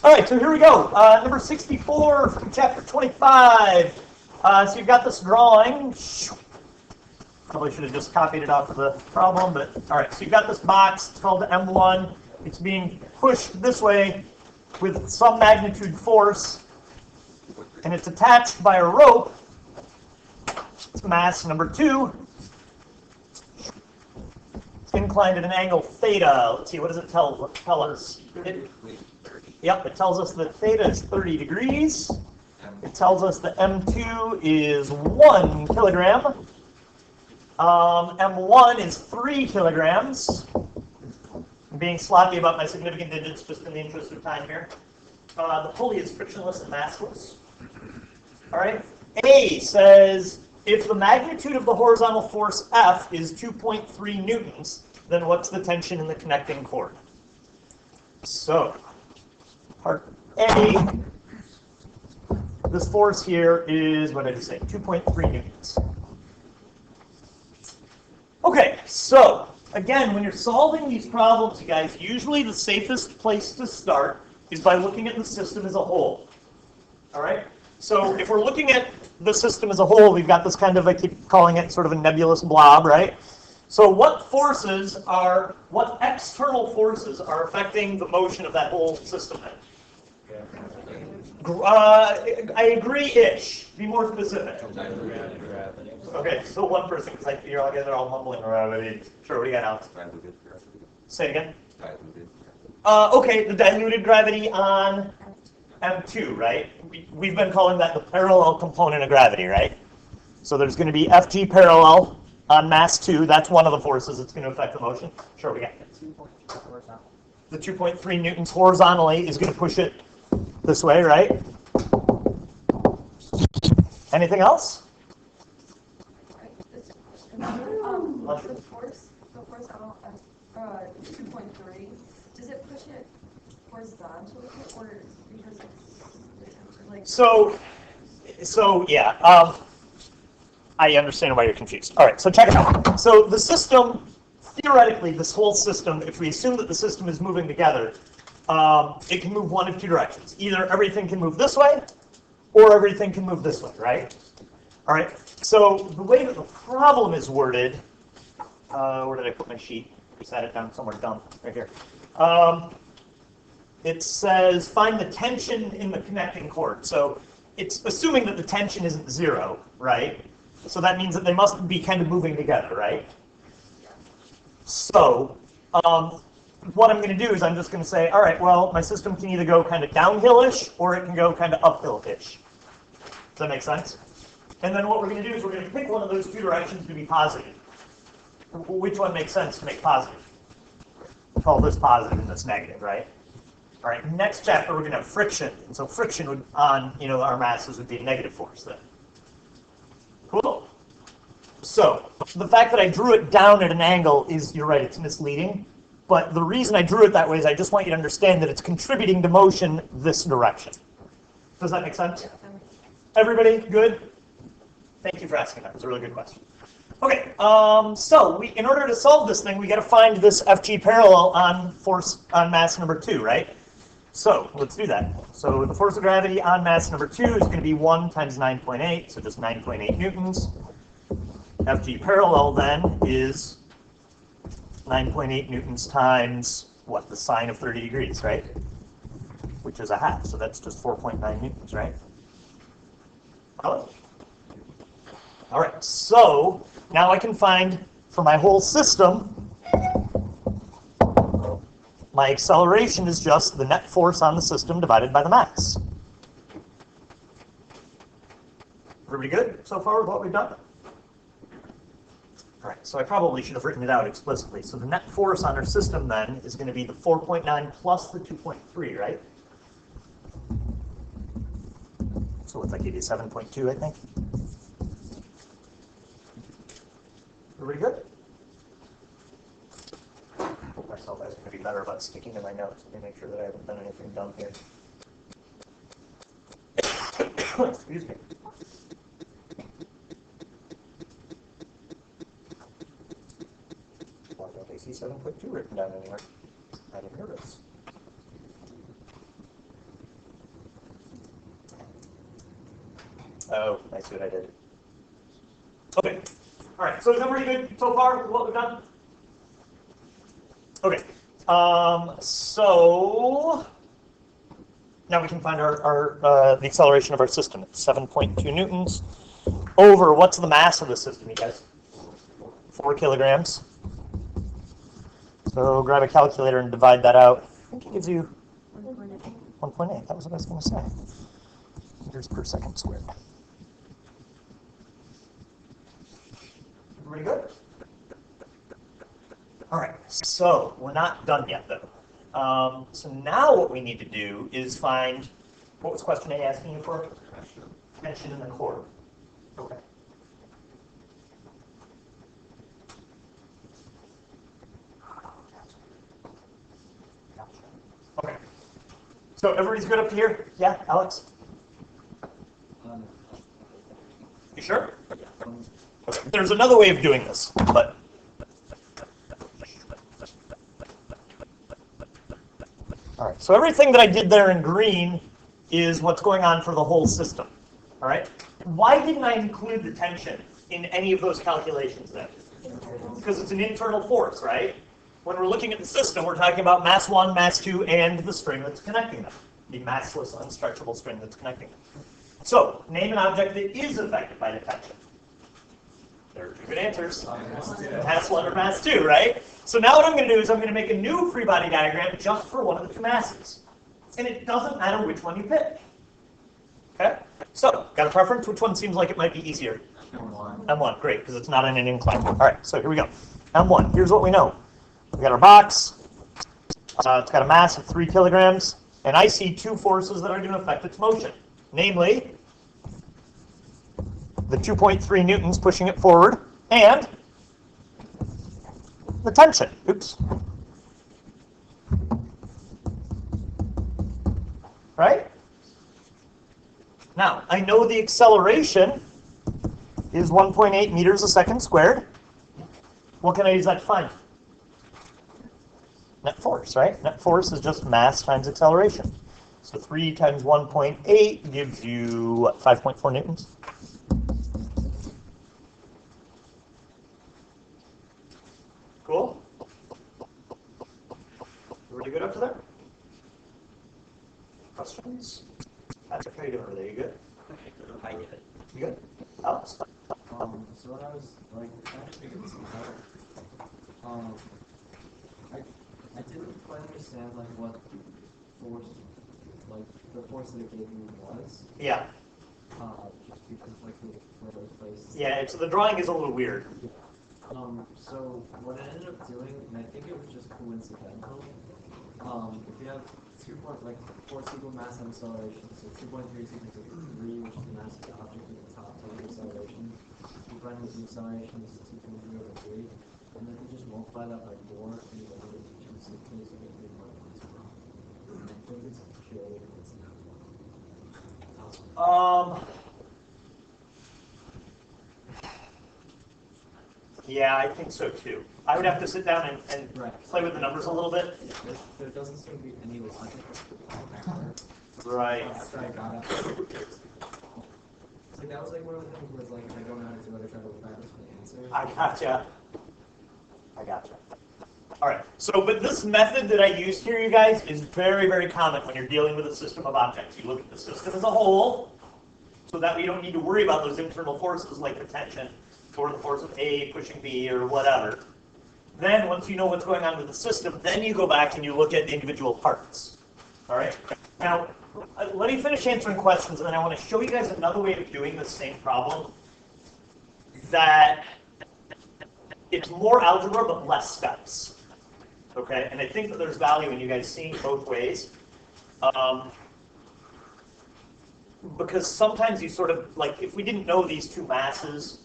All right, so here we go. Number 64 from chapter 25. So you've got this drawing. Probably should have just copied it off of the problem, but all right. So you've got this box. It's called M1. It's being pushed this way with some magnitude force, and it's attached by a rope. It's mass number 2. It's inclined at an angle theta. Let's see, what does it tell us? Yep, it tells us that theta is 30 degrees. It tells us that M2 is 1 kilogram. M1 is 3 kilograms. I'm being sloppy about my significant digits just in the interest of time here. The pulley is frictionless and massless. All right. A says, if the magnitude of the horizontal force F is 2.3 newtons, then what's the tension in the connecting cord? So, part A, this force here is, what did I say, 2.3 newtons. Okay, so, again, when you're solving these problems, you guys, usually the safest place to start is by looking at the system as a whole. All right? So if we're looking at the system as a whole, we've got this kind of, I keep calling it sort of a nebulous blob, right? So what external forces are affecting the motion of that whole system then? I agree-ish. Be more specific. Okay, so one person, because you're all together, all mumbling gravity. Sure, what do you got, Alex? Say it again. Okay, the diluted gravity on M2, right? We've been calling that the parallel component of gravity, right? So there's going to be Fg parallel on mass 2. That's one of the forces that's going to affect the motion. Sure, we got it. The 2.3 newtons horizontally is going to push it this way, right? Anything else? The force on 2.3, does it push it horizontally or because it's like... So yeah, I understand why you're confused. All right, so check it out. So the system, theoretically, this whole system, if we assume that the system is moving together, it can move one of two directions. Either everything can move this way, or everything can move this way, right? All right, so the way that the problem is worded, where did I put my sheet? I sat it down somewhere dumb, right here. It says, find the tension in the connecting cord. So it's assuming that the tension isn't 0, right? So that means that they must be kind of moving together, right? So what I'm going to do is I'm just going to say, all right, well, my system can either go kind of downhill-ish or it can go kind of uphill-ish. Does that make sense? And then what we're going to do is we're going to pick one of those two directions to be positive. Which one makes sense to make positive? We'll call this positive and this negative, right? All right, next chapter we're going to have friction. And so friction would, on our masses would be a negative force then. Cool. So the fact that I drew it down at an angle is, you're right, it's misleading. But the reason I drew it that way is I just want you to understand that it's contributing to motion this direction. Does that make sense? Everybody good? Thank you for asking that. It was a really good question. Okay, so in order to solve this thing, we got to find this Fg parallel on force on mass number 2, right? So let's do that. So the force of gravity on mass number 2 is going to be 1 times 9.8, so just 9.8 newtons. Fg parallel then is 9.8 newtons times, what, the sine of 30 degrees, right? Which is a half, so that's just 4.9 newtons, right? Oh. All right, so now I can find, for my whole system, my acceleration is just the net force on the system divided by the mass. Everybody good so far with what we've done? All right, so I probably should have written it out explicitly. So the net force on our system then is going to be the 4.9 plus the 2.3, right? So what's that give you, 7.2, I think? Everybody good? I hope myself I was going to be better about sticking to my notes. Let me make sure that I haven't done anything dumb here. Excuse me. Why don't I see 7.2 written down anywhere? I'm nervous. Oh, I see what I did. Okay. All right. So is everybody good so far with what we've done? Okay. So now we can find the acceleration of our system. It's 7.2 newtons over, what's the mass of the system, you guys? 4 kilograms. So grab a calculator and divide that out. I think it gives you 1.8. That was what I was going to say. Meters per second squared. Everybody good? All right, so we're not done yet, though. So now what we need to do is find, what was question A asking you for? Tension in the core. Okay. Okay. So everybody's good up to here? Yeah, Alex? You sure? Okay. There's another way of doing this, but all right. So everything that I did there in green is what's going on for the whole system. All right. Why didn't I include the tension in any of those calculations then? Because it's an internal force, right? When we're looking at the system, we're talking about mass 1, mass 2, and the string that's connecting them. The massless, unstretchable string that's connecting them. So, name an object that is affected by the tension. There are two good answers. Mass 1 or mass 2, right? So now what I'm going to do is I'm going to make a new free body diagram just for one of the two masses. And it doesn't matter which one you pick. Okay? So, got a preference? Which one seems like it might be easier? M1. M1, great, because it's not in an incline. All right, so here we go. M1, here's what we know. We got our box. It's got a mass of 3 kilograms. And I see two forces that are going to affect its motion. Namely, the 2.3 newtons pushing it forward, and the tension. Oops. Right? Now, I know the acceleration is 1.8 meters a second squared. What can I use that to find? Net force, right? Net force is just mass times acceleration. So 3 times 1.8 gives you, what, 5.4 newtons? Cool? Really good up to there? Questions? Patrick, how you doing over there? You good? I get it. You good? Alex? So what I was like trying to figure this out, I didn't quite understand like what force, like the force that it gave me was. Yeah. Just because like the where it was placed. Yeah, so the drawing is a little weird. So what it ended up doing, and I think it was just coincidental. If you have 4 equal mass and acceleration, so 2.3 is equal to 3, which is the mass of the object at the top times the acceleration. You find that the acceleration is 2.3 over 3, and then you just multiply that by 4, and you get rid of the 2 simply, so you get 3.1. And I think it's purely coincidental. Yeah, I think so too. I would have to sit down and play with the numbers a little bit. There doesn't seem to be any logic. Right. After I got it. It's like that was like one of the things where it's like if I don't know how to do it, I try to look back for the answer. I gotcha. All right. So, but this method that I used here, you guys, is very, very common when you're dealing with a system of objects. You look at the system as a whole, so that way you don't need to worry about those internal forces like the tension or the force of A pushing B or whatever. Then, once you know what's going on with the system, then you go back and you look at individual parts. All right? Now, let me finish answering questions, and then I want to show you guys another way of doing the same problem that it's more algebra but less steps. Okay? And I think that there's value in you guys seeing both ways. Because sometimes you sort of, like, if we didn't know these two masses,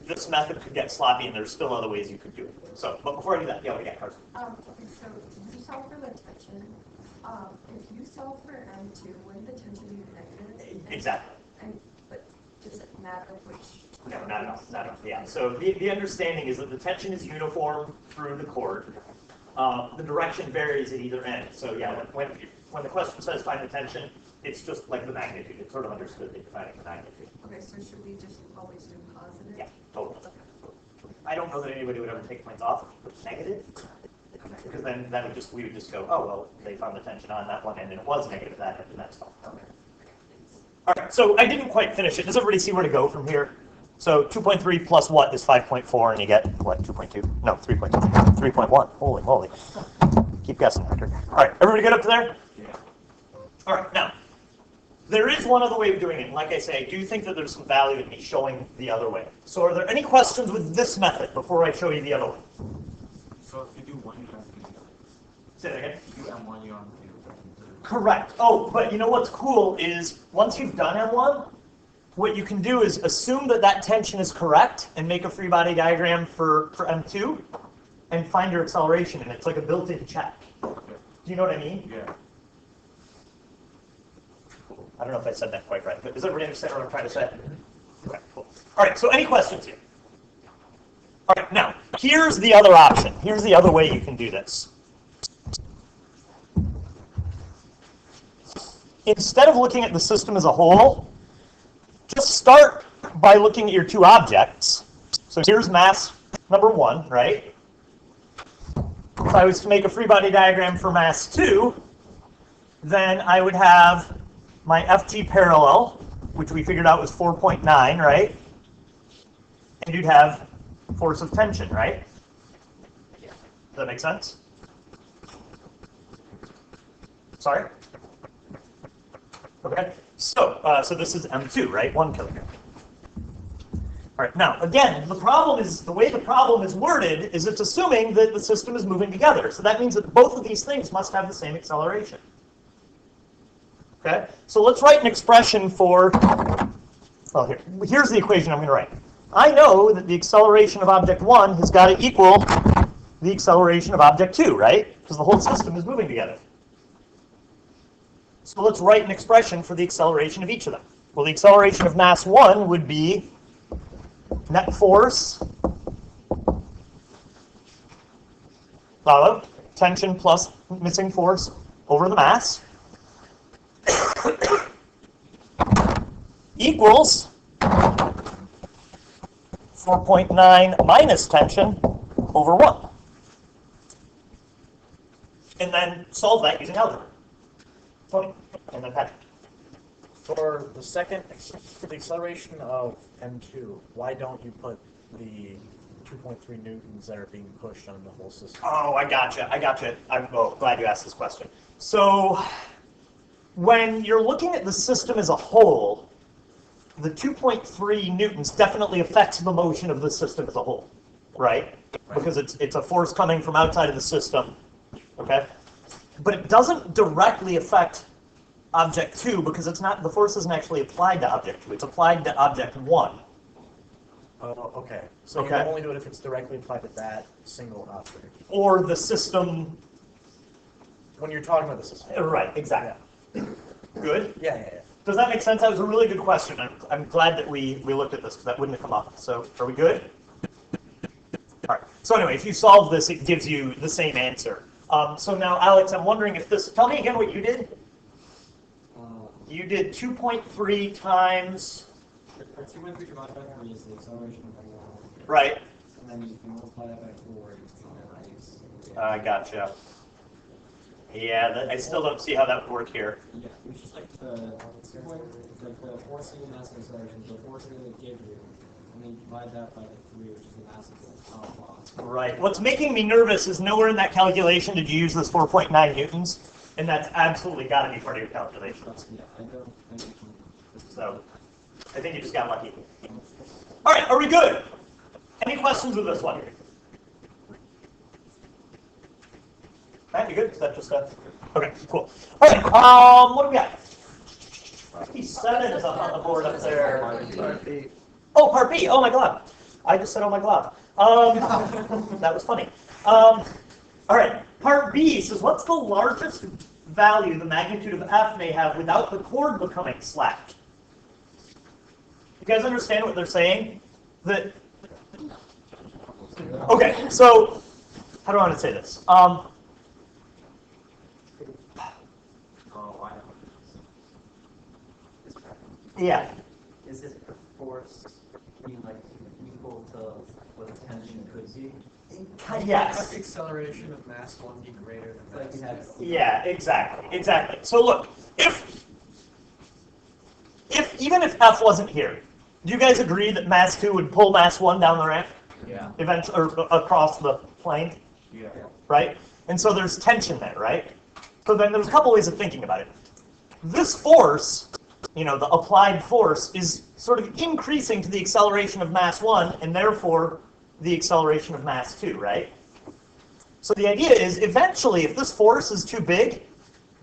this method could get sloppy, and there's still other ways you could do it. So, but before I do that, yeah, Carson. Okay, so you solve for the tension. If you solve for M2, wouldn't the tension be negative? Exactly. But does it matter which? No, not at all. Yeah. So the understanding is that the tension is uniform through the cord, The direction varies at either end. So yeah, when the question says find the tension, it's just like the magnitude. It's sort of understood that you're finding the magnitude. Okay, so should we just always do positive? Yeah, totally. I don't know that anybody would ever take points off negative, because then we would just go, oh well, they found the tension on that one end and it was negative that end, and that's fine. Okay. All right, so I didn't quite finish it. Does everybody see where to go from here? So 2.3 plus what is 5.4, and you get what, 2.2? No, 3.2. 3.1. Holy moly. Keep guessing, Hector. All right, everybody good up to there? Yeah. All right, now, there is one other way of doing it. Like I say, I do think that there's some value in me showing the other way. So are there any questions with this method before I show you the other one? So if you do one, you have to do the other. Say that again. If you do M1, you don't do Correct. Oh, but you know what's cool is once you've done M1, what you can do is assume that that tension is correct and make a free body diagram for M2 and find your acceleration, and it's like a built-in check. Do you know what I mean? Yeah. I don't know if I said that quite right, but does everybody understand what I'm trying to say? Okay, cool. All right, so any questions here? All right, now, here's the other option. Here's the other way you can do this. Instead of looking at the system as a whole, just start by looking at your two objects. So here's mass number 1, right? If I was to make a free body diagram for mass 2, then I would have my FG parallel, which we figured out was 4.9, right? And you'd have force of tension, right? Does that make sense? Sorry? Okay, so this is M2, right? 1 kilogram. All right, now, again, the way the problem is worded is it's assuming that the system is moving together. So that means that both of these things must have the same acceleration. Okay, so let's write an expression for, well, here's the equation I'm going to write. I know that the acceleration of object 1 has got to equal the acceleration of object 2, right? Because the whole system is moving together. So let's write an expression for the acceleration of each of them. Well, the acceleration of mass 1 would be net force of tension plus missing force over the mass equals 4.9 minus tension over 1. And then solve that using algebra. Tony, and then Patrick. For the acceleration of M2, why don't you put the 2.3 newtons that are being pushed on the whole system? Oh, I gotcha. I'm glad you asked this question. So when you're looking at the system as a whole, the 2.3 newtons definitely affects the motion of the system as a whole, right? Because it's a force coming from outside of the system, okay? But it doesn't directly affect object 2 because the force isn't actually applied to object 2. It's applied to object 1. Oh, okay. So you Okay. can only do it if it's directly applied to that single object. Or the system. When you're talking about the system. Right, exactly. Good? Yeah. Does that make sense? That was a really good question. I'm glad that we looked at this because that wouldn't have come up. So are we good? All right. So anyway, if you solve this, it gives you the same answer. So now, Alex, I'm wondering if this. Tell me again what you did. You did 2.3 times. 2.3 divided by 3 is the acceleration of the Right. and then you can multiply that by 4 and it's I gotcha. Yeah, I still don't see how that would work here. Yeah, it's just like the force in the mass of acceleration, the force that it gave you, and then you divide that by the 3, which is the mass of the power law. Right. What's making me nervous is nowhere in that calculation did you use this 4.9 newtons, and that's absolutely got to be part of your calculations. Yeah, I don't think So I think you just got lucky. All right, are we good? Any questions with this one? Matt, you good? Is that just a... Okay, cool. All right, what do we got? 57 is up on the board up there. Oh, part B. Oh my God. I just said, oh my God. That was funny. All right, part B says, what's the largest value the magnitude of F may have without the cord becoming slack? You guys understand what they're saying? Okay, so how do I want to say this? Oh, I Yeah. Is it the force being like equal to what the tension could be? Yes. The acceleration of mass 1 be greater than Like you mass have. 2. Yeah, exactly. So look, if even if F wasn't here, do you guys agree that mass 2 would pull mass 1 down the ramp? Yeah. Eventually, or across the plane, Yeah. right? And so there's tension there, right? So then there's a couple ways of thinking about it. This force, you know, the applied force, is sort of increasing to the acceleration of mass 1, and therefore the acceleration of mass 2, right? So the idea is, eventually, if this force is too big,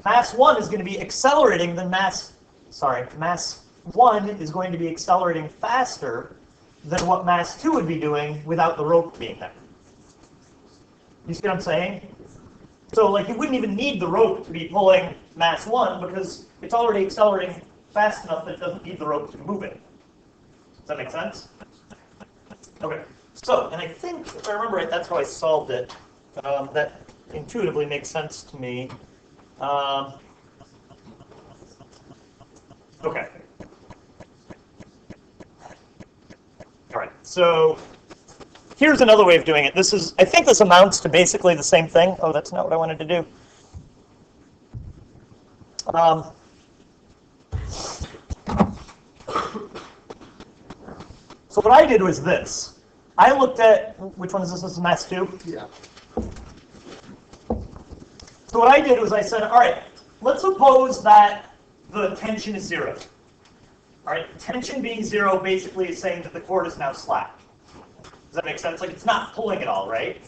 mass 1 is going to be accelerating than mass 1 is going to be accelerating faster than what mass 2 would be doing without the rope being there. You see what I'm saying? So like you wouldn't even need the rope to be pulling mass 1 because it's already accelerating fast enough that it doesn't need the rope to move it. Does that make sense? Okay. So, and I think, if I remember right, that's how I solved it. That intuitively makes sense to me. Okay. All right. So here's another way of doing it. I think this amounts to basically the same thing. Oh, that's not what I wanted to do. So what I did was this. I looked at, which one is this? This is mass 2? Yeah. So what I did was I said, all right, let's suppose that the tension is 0. All right, tension being 0 basically is saying that the cord is now slack. Does that make sense? Like it's not pulling at all, right?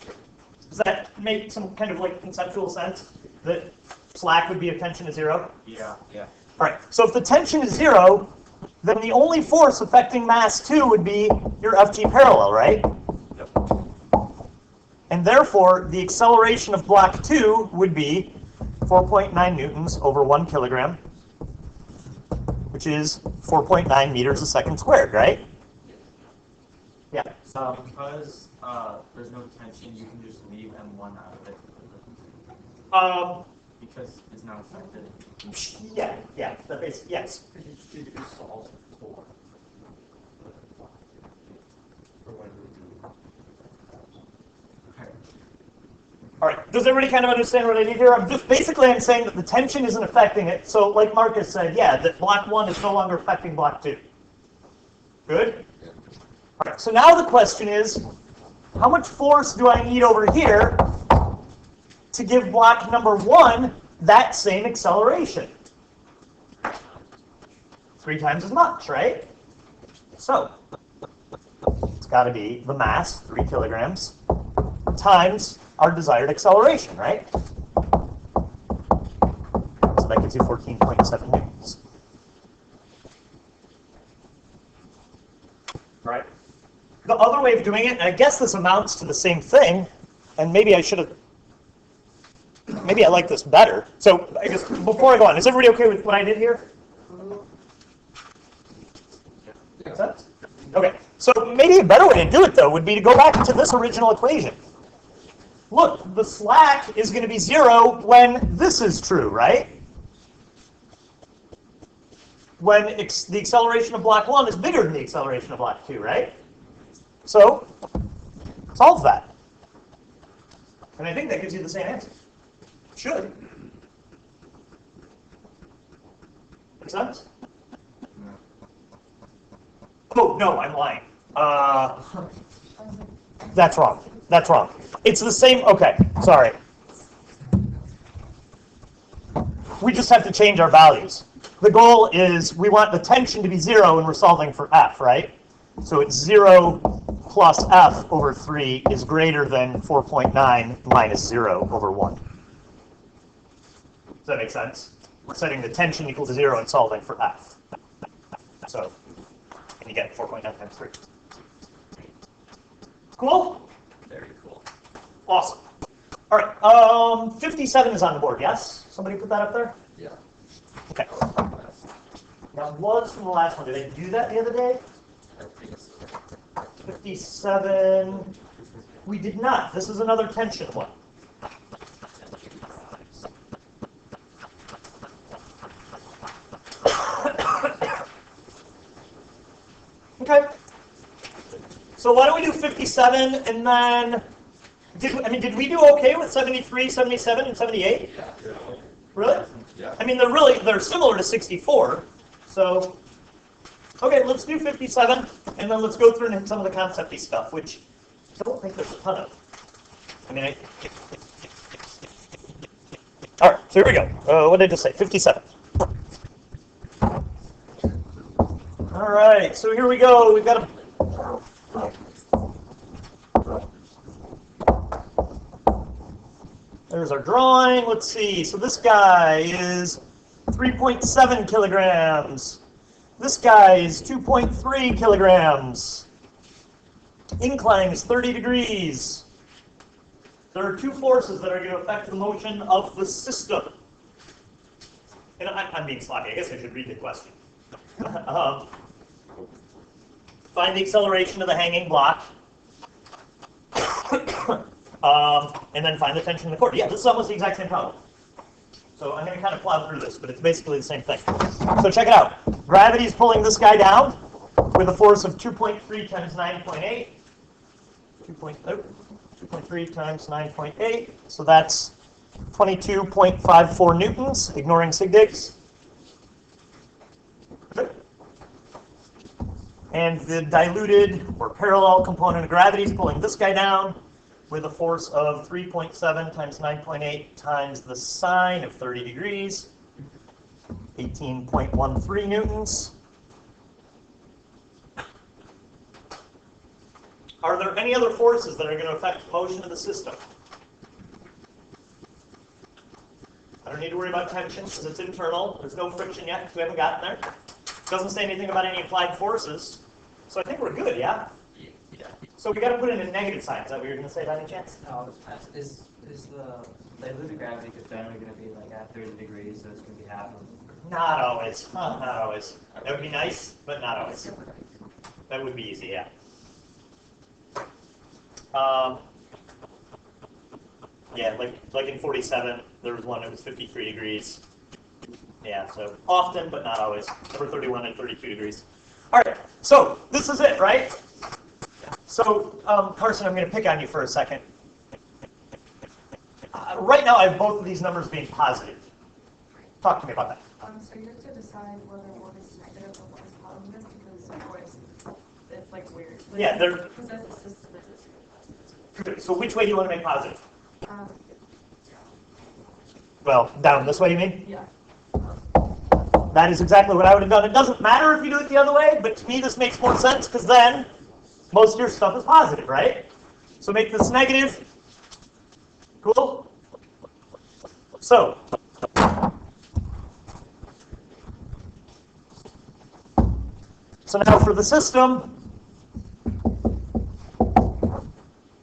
Does that make some kind of like conceptual sense? That slack would be if tension is 0? Yeah. All right, so if the tension is 0, then the only force affecting mass 2 would be your FG parallel, right? Yep. And therefore, the acceleration of block 2 would be 4.9 newtons over 1 kilogram, which is 4.9 meters a second squared, right? Yeah. So because there's no tension, you can just leave M1 out of it. Because it's not affected. Yeah. That basically, yes. Did you solve for when we do? Okay. All right. Does everybody kind of understand what I did here? I'm saying that the tension isn't affecting it. So, like Marcus said, yeah, that block 1 is no longer affecting block 2. Good. All right. So now the question is, how much force do I need over here to give block number 1 that same acceleration? 3 times as much, right? So it's got to be the mass, 3 kilograms, times our desired acceleration, right? So that gives you 14.7 newtons. Right? The other way of doing it, and I guess this amounts to the same thing, and maybe I like this better. So I guess before I go on, is everybody okay with what I did here? Makes sense? Okay, so maybe a better way to do it, though, would be to go back to this original equation. Look, the slack is going to be 0 when this is true, right? When the acceleration of block 1 is bigger than the acceleration of block 2, right? So, solve that. And I think that gives you the same answer. Should. Make sense? Oh, no, I'm lying. That's wrong. That's wrong. It's the same. Okay, sorry. We just have to change our values. The goal is we want the tension to be 0 when we're solving for F, right? So it's 0 plus F over 3 is greater than 4.9 minus 0 over 1. Does that make sense? We're setting the tension equal to 0 and solving for F. So, and you get 4.9 times 3. Cool? Very cool. Awesome. All right, 57 is on the board, yes? Somebody put that up there? Yeah. Okay. That was from the last one. Did I do that the other day? 57. We did not. This is another tension one. Okay. So why don't we do 57 and then, did we do okay with 73, 77, and 78? Yeah. Really? Yeah. I mean, they're similar to 64. So, okay, let's do 57, and then let's go through and hit some of the concept-y stuff, which I don't think there's a ton of. I mean, all right, so here we go. What did I just say? 57. All right, so here we go. We've got a... There's our drawing. Let's see. So this guy is 3.7 kilograms. This guy is 2.3 kilograms. Incline is 30 degrees. There are two forces that are going to affect the motion of the system. And I'm being sloppy. I guess I should read the question. Find the acceleration of the hanging block. And then find the tension in the cord. Yeah, this is almost the exact same problem. So I'm going to kind of plow through this, but it's basically the same thing. So check it out. Gravity is pulling this guy down with a force of 2.3 times 9.8. 2.3 times 9.8. So that's 22.54 newtons, ignoring sig digs. And the diluted or parallel component of gravity is pulling this guy down with a force of 3.7 times 9.8 times the sine of 30 degrees, 18.13 newtons. Are there any other forces that are going to affect the motion of the system? I don't need to worry about tension because it's internal. There's no friction yet because we haven't gotten there. It doesn't say anything about any applied forces. So I think we're good, yeah? Yeah. So we got to put in a negative sign. Is that what you were going to say by any chance? No, is the diluted gravity generally going to be like at 30 degrees, so it's going to be half of Not always. Not always. That would be nice, but not always. That would be easy, yeah. Yeah, like in 47, there was one that was 53 degrees. Yeah, so often, but not always. Number 31 and 32 degrees. All right, so this is it, right? So, Carson, I'm going to pick on you for a second. Right now, I have both of these numbers being positive. Talk to me about that. So you have to decide whether one is negative or one is positive because otherwise it's like weird. Like, Yeah, they're. because that's the system that is. So which way do you want to make positive? Um, Well, down this way, you mean? yeah. That is exactly what I would have done. It doesn't matter if you do it the other way, but to me this makes more sense because then most of your stuff is positive, right? So make this negative. Cool? So, now for the system,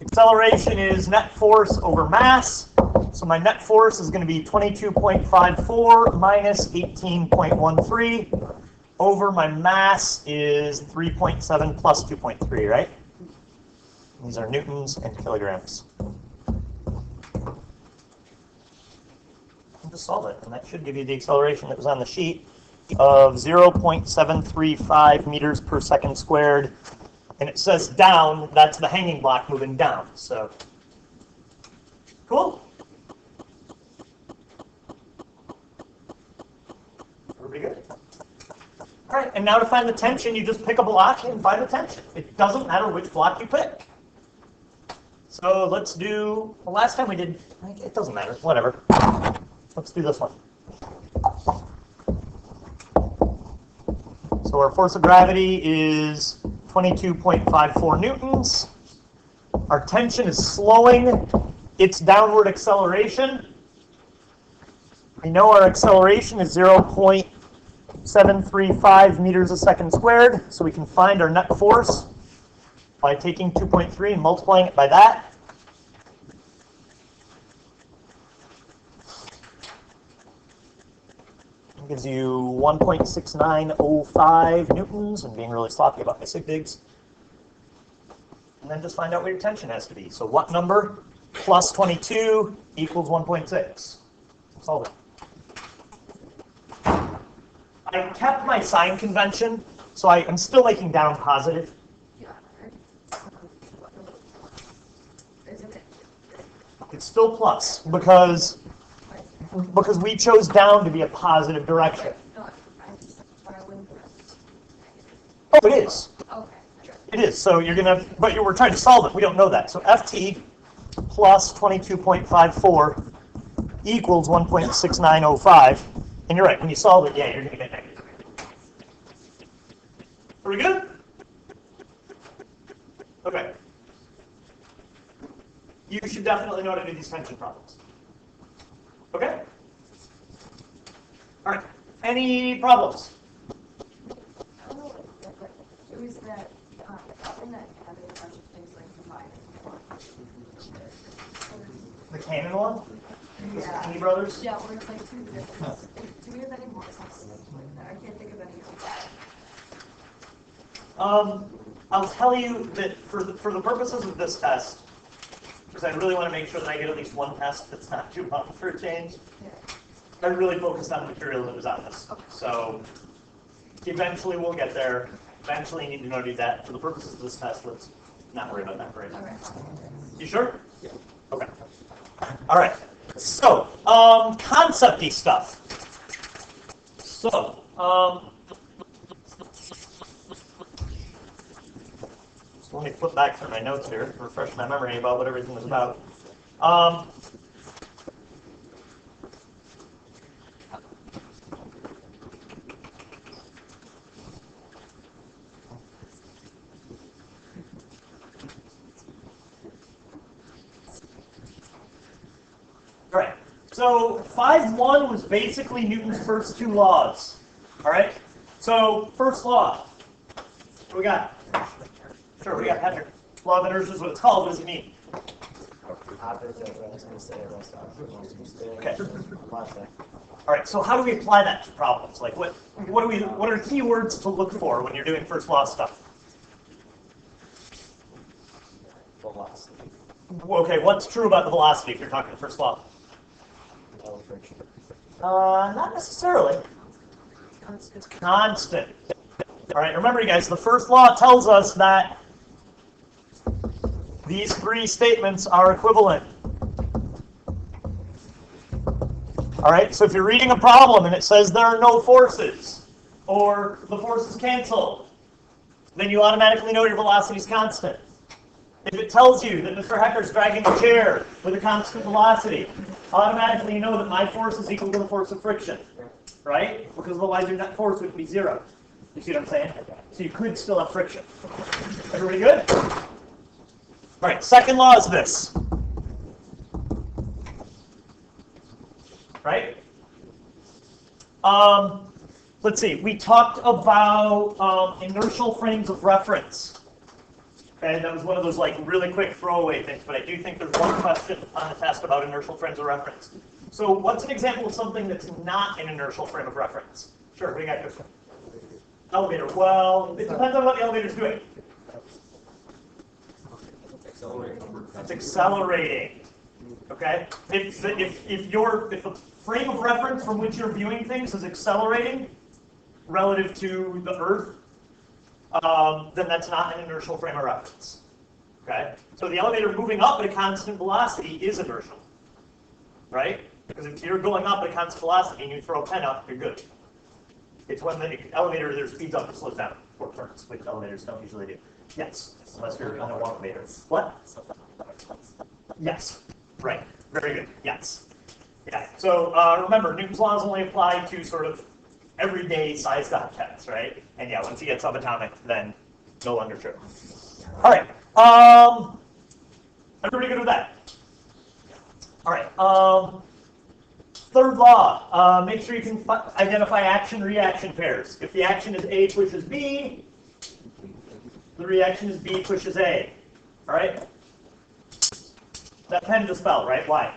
acceleration is net force over mass. So my net force is going to be 22.54 minus 18.13 over my mass is 3.7 plus 2.3, right? These are newtons and kilograms. Just solve it, and that should give you the acceleration that was on the sheet of 0.735 meters per second squared. And it says down, that's the hanging block moving down. So, cool? Pretty good. All right, and now to find the tension, you just pick a block and find the tension. It doesn't matter which block you pick. So let's do, the last time we did, it doesn't matter, whatever. Let's do this one. So our force of gravity is 22.54 newtons. Our tension is slowing its downward acceleration. We know our acceleration is 0.735 meters a second squared, so we can find our net force by taking 2.3 and multiplying it by that. It gives you 1.6905 newtons. I'm being really sloppy about my sig digs. And then just find out what your tension has to be. So what number plus 22 equals 1.6? Solve it. I kept my sign convention, so I'm still making down positive. Yeah. Isn't it? It's still plus because we chose down to be a positive direction. No, I wouldn't. Oh, it is. Okay. It is. So you're gonna, but we're trying to solve it. We don't know that. So ft plus 22.54 equals 1.6905. And you're right. When you solve it, yeah, you're gonna get negative. Are we good? Okay. You should definitely know how to do these tension problems. Okay? All right. Any problems? I don't know, but it was that, in that having a bunch of things like combined. The Canon one? The Yeah. Kennedy brothers? Yeah, where it's like two different. Do we have any more stuff like that? I can't think of any else. I'll tell you that for the purposes of this test, because I really want to make sure that I get at least one test that's not too long for a change, Yeah. I really focused on the material that was on this. So eventually we'll get there. Eventually you need to know to do that. For the purposes of this test, let's not worry about that right now. Okay. You sure? Yeah. Okay. All right. So, concept-y stuff. So, so let me flip back through my notes here to refresh my memory about what everything was about. All right. So 5.1 was basically Newton's first two laws. All right. So first law. What we got? Sure, we got Patrick. Law of inertia is what it's called. What does it mean? Okay. All right. So how do we apply that to problems? Like what are key words to look for when you're doing first law stuff? Velocity. Okay. What's true about the velocity if you're talking first law? No friction. Not necessarily. It's constant. All right, remember, you guys, the first law tells us that these three statements are equivalent. All right, so if you're reading a problem and it says there are no forces, or the forces cancel, then you automatically know your velocity is constant. If it tells you that Mr. Hecker's dragging a chair with a constant velocity, automatically you know that my force is equal to the force of friction, right? Because otherwise your net force would be zero. You see what I'm saying? So you could still have friction. Everybody good? All right, second law is this. Right? Let's see, we talked about inertial frames of reference. Okay, that was one of those like really quick throwaway things, but I do think there's one question on the test about inertial frames of reference. So what's an example of something that's not an inertial frame of reference? Sure, what do you got, Chris? Elevator. Well, it depends on what the elevator's doing. It's accelerating. Okay? If the frame of reference from which you're viewing things is accelerating relative to the Earth, then that's not an inertial frame of reference. Okay? So the elevator moving up at a constant velocity is inertial. Right? Because if you're going up at a constant velocity and you throw a pen up, you're good. It's when the elevator either speeds up or slows down or turns, which elevators don't usually do. Yes, unless you're on a one elevator. What? Yes. Right. Very good. Yes. Yeah. So remember, Newton's laws only apply to sort of everyday sized objects, right? And yeah, once you get subatomic, then no longer true. All right. Everybody good with that? All right. Third law, make sure you can identify action-reaction pairs. If the action is A pushes B, the reaction is B pushes A. All right? That pen just fell, right? Why?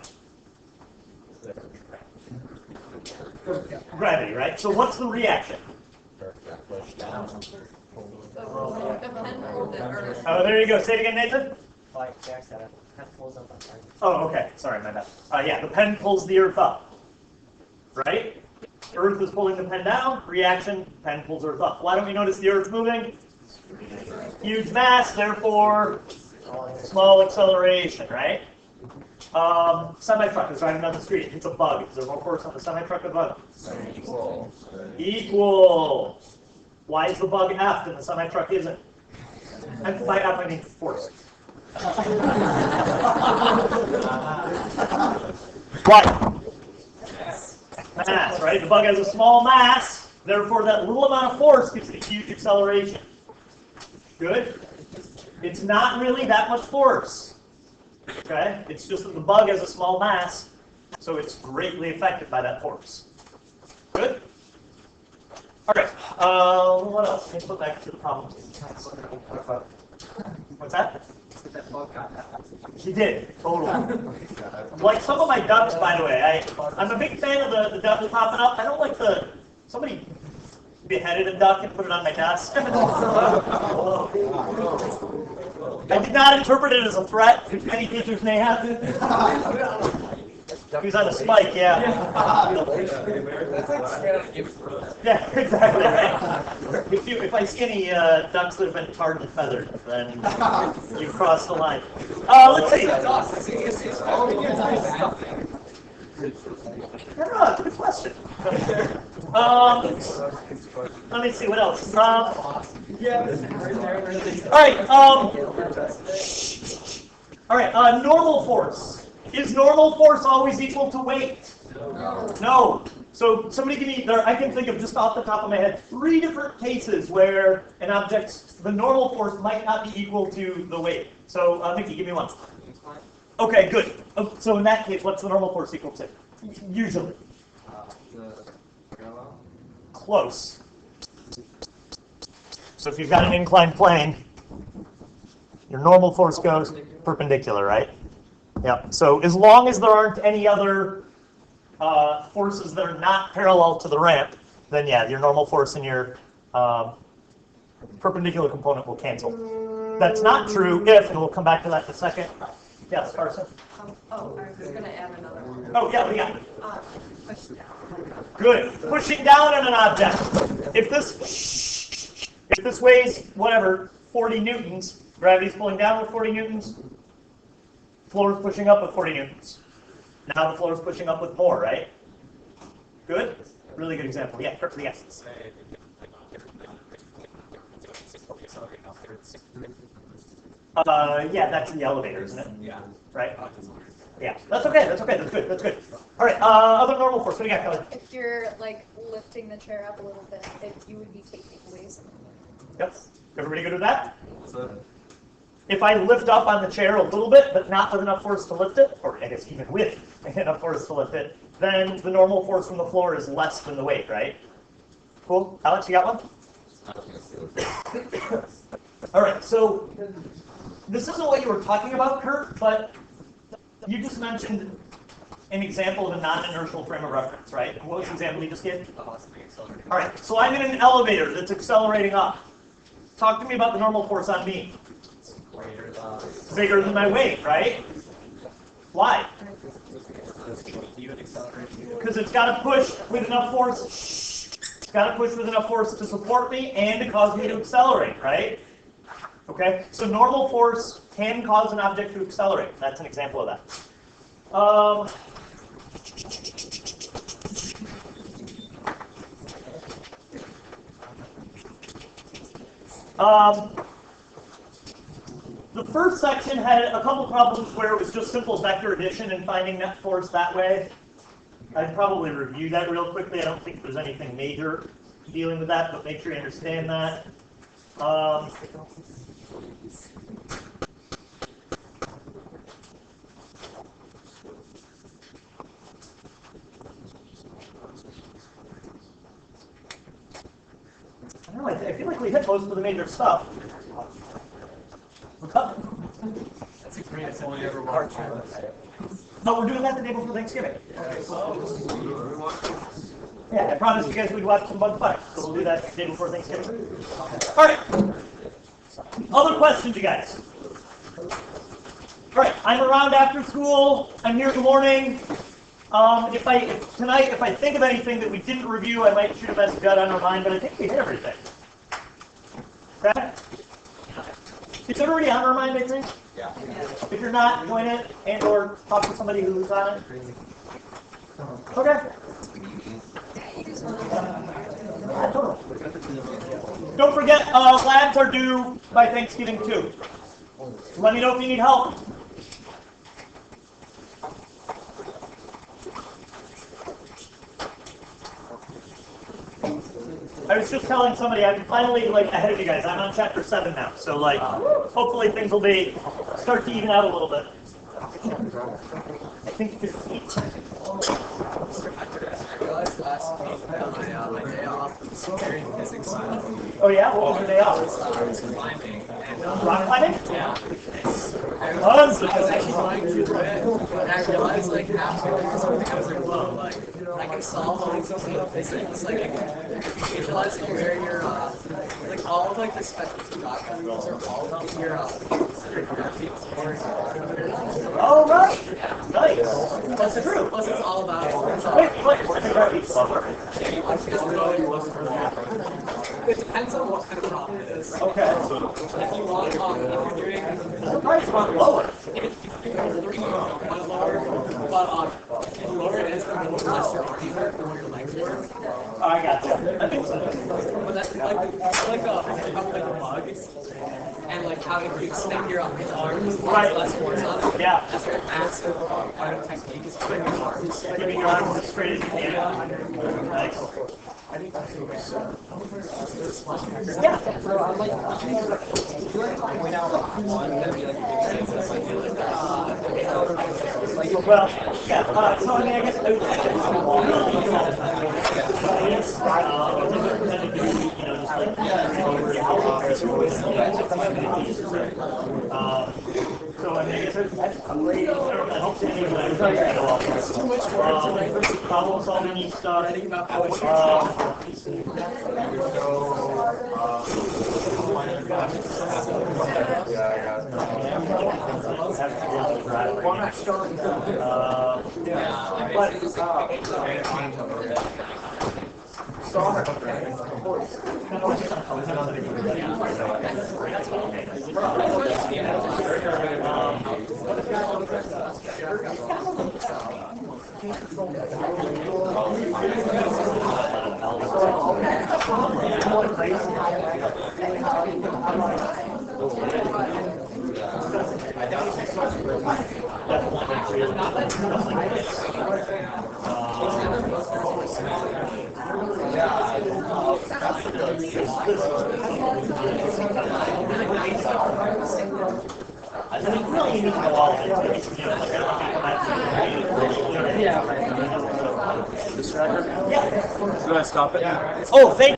Gravity, right? So what's the reaction? Push down. pen pulled it, or Oh, there you go. Say it again, Nathan. Like Jack said, it kind of pulls up on target. Oh, okay. Sorry, my bad. Yeah, the pen pulls the earth up. Right? Earth is pulling the pen down. Reaction, pen pulls earth up. Why don't we notice the earth moving? Huge mass, therefore small acceleration, right? Semi-truck is driving down the street. It's a bug. Is there more force on the semi-truck or the bug? Equal. Equal. Why is the bug F and the semi-truck isn't? And by F I mean force. Why? Mass, right? The bug has a small mass, therefore that little amount of force gives it a huge acceleration. Good? It's not really that much force. Okay? It's just that the bug has a small mass, so it's greatly affected by that force. Good? Alright, what else? Let's put back to the problem. What's that? He did, totally. Like some of my ducks, by the way, I'm a big fan of the ducks popping up. I don't like somebody beheaded a duck and put it on my desk. I did not interpret it as a threat. Many teachers may have. He's on a spike, yeah. Yeah, exactly. Right. If I see any ducks that have been tarred and feathered, then you cross the line. Let's see. Yeah, good question. Let me see what else. All right. Normal force. Is normal force always equal to weight? No. So somebody give me, I can think of just off the top of my head 3 different cases where an object, the normal force might not be equal to the weight. So Mickey, give me one. Okay, good. So in that case, what's the normal force equal to? Usually. The parallel. Close. So if you've got an inclined plane, your normal force goes perpendicular, right? Yeah. So as long as there aren't any other forces that are not parallel to the ramp, then yeah, your normal force and your perpendicular component will cancel. That's not true if, and we'll come back to that in a second. Yes, Carson? I was just gonna add another one. Oh, yeah, we got it. Push down. Good. Pushing down on an object. If this weighs, whatever, 40 newtons, gravity's pulling down with 40 newtons, floor is pushing up with 40 newtons. Now the floor is pushing up with more, right? Good? Really good example. Yeah, perfect. Yes. Yeah, that's the elevator, isn't it? Yeah. Right? Yeah, that's okay. That's okay. That's good. That's good. All right. Other normal force. What do you got, Kelly? If you're like lifting the chair up a little bit, you would be taking away something. Yep. Everybody good with that? So, If I lift up on the chair a little bit, but not with enough force to lift it, or I guess even with enough force to lift it, then the normal force from the floor is less than the weight, right? Cool. Alex, you got one? All right. So this isn't what you were talking about, Kurt, but you just mentioned an example of a non-inertial frame of reference, right? What was the example you just gave? All right. So I'm in an elevator that's accelerating up. Talk to me about the normal force on me. Bigger than my weight, right? Why? Because it's got to push with enough force. It's got to push with enough force to support me and to cause me to accelerate, right? Okay. So normal force can cause an object to accelerate. That's an example of that. The first section had a couple problems where it was just simple vector addition and finding net force that way. I'd probably review that real quickly. I don't think there's anything major dealing with that, but make sure you understand that. I don't know, I feel like we hit most of the major stuff. that's a great example you ever watched. No, we're doing that the day before Thanksgiving. Yeah, I promised you guys we'd watch some Bug Fight, so we'll do that the day before Thanksgiving. All right. Other questions, you guys? All right, I'm around after school. I'm here in the morning. If I think of anything that we didn't review, I might shoot a message out on our line, but I think we hit everything. Okay? It's already on our mind, I think. Yeah. If you're not, join it and or talk to somebody who's on it. Okay. Don't forget, labs are due by Thanksgiving too. Let me know if you need help. I was just telling somebody I'm finally ahead of you guys. I'm on chapter 7 now, so hopefully things will start to even out a little bit. I think 15. I realized last week that my day off was very physics. Oh yeah? What was your day off? I was climbing. And, Rock climbing? yeah. Oh, I was actually trying to do it, and I realized after something I was whoa, I can solve all these things in physics. I can visualize where your all of the specialty documents are all in your graphic scores. oh right. Nice. That's true. Plus, it's all about. Wait, what's the graphic software? It depends on what kind of problem it is. Okay. If you want, if you're doing The price went lower. one lower, but if you lower it, it's going to be less your arms work than what your legs work. Oh, I got you. That makes sense. But that's like a bug, and how if you extend your arms, Right. less force on it. Yeah. That's very massive part of technique is putting your arms. Keeping your arms as straight as you can. Nice. Yeah. Well, yeah. So I mean, I guess I would so I mean, I guess I hope that you problem solving stuff. I mean, really, you need to know all of it. Yeah. Should I stop it? Oh, thank